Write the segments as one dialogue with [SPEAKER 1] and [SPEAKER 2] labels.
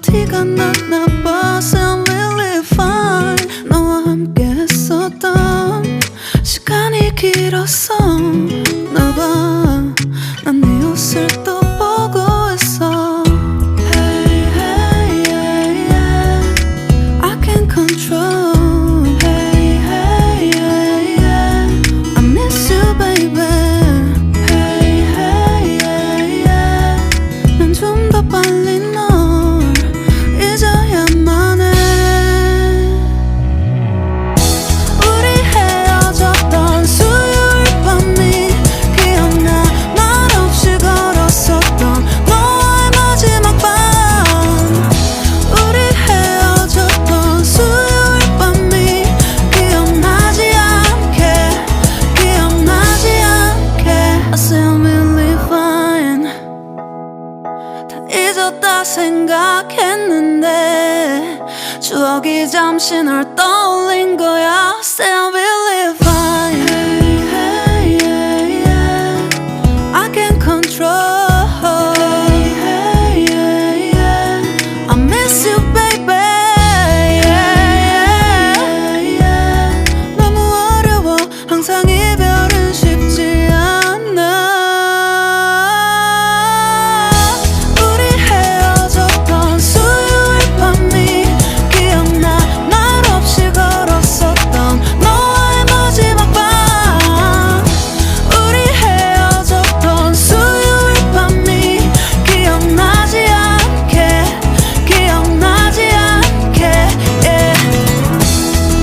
[SPEAKER 1] 티가 났나 봐. Sound really fine. 너와 함께 했었던 시간이 길었어. 나봐, 난 네 옷을 또 보고 있어. Hey, hey, yeah, yeah. I can't control. Hey, hey, yeah, yeah. I miss you, baby. Hey, hey, yeah, yeah. 난 좀 더 빨리 널 잊어야만 해. 우리 헤어졌던 수요일 밤이 기억나. 말없이 걸었었던 너와의 마지막 밤. 우리 헤어졌던 수요일 밤이 기억나지 않게, 기억나지 않게. I sound really fine. 다 잊었다 생각했는데 추억이 잠시 널 떠올린 거야. Sound really fine. Hey, hey, yeah, yeah. I can't control. Hey, hey, yeah, yeah. I miss you, baby. Yeah, yeah, yeah. 너무 어려워. 항상 이별은 쉽지 않아. 우리 헤어졌던 수요일 밤이 기억나. 말없이 걸었었던 너와의 마지막 밤. 우리 헤어졌던 수요일 밤이 기억나지 않게, 기억나지 않게. Yeah.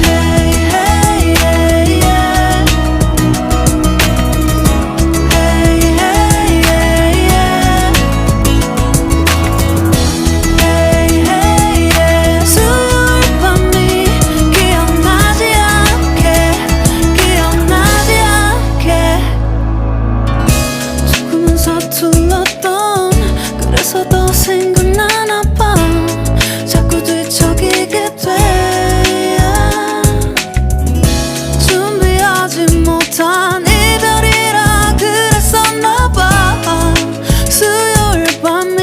[SPEAKER 1] Hey, hey, yeah, yeah. Hey, hey, yeah, yeah. Hey, hey, yeah. 수요일 밤이 기억나지 않게, 기억나지 않게. 조금은 서툴렀던 그래서 더 생각나나 봐. 자꾸 뒤척이게 돼. 준비하지 못한 이별이라 그랬었나 봐. 수요일 밤이.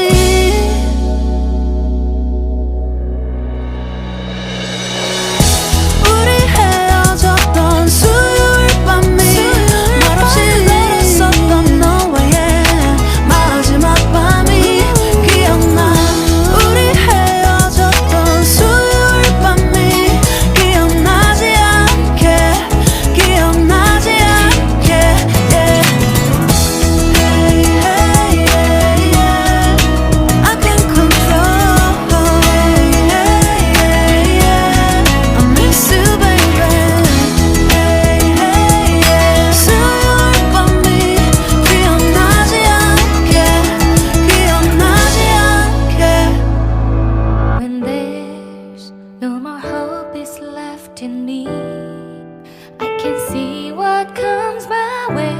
[SPEAKER 1] 우리 헤어졌던 수요일 밤이 말없이 걸었었던 너와의 마지막 밤이 기억나. 우리 헤어졌던 수요일 밤이 기억나지 않게, 기억나지 않게. Yeah. Hey, hey, yeah, yeah. I can't control. Hey, hey, yeah, yeah. I miss you, baby. Hey, hey, yeah. 수요일 밤이 기억나지 않게, 기억나지 않게.
[SPEAKER 2] When there's no more hope is left in me, I can see what comes my way,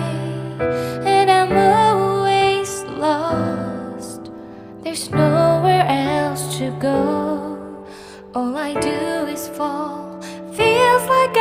[SPEAKER 2] and I'm always lost. There's nowhere else to go. All I do is fall. Feels like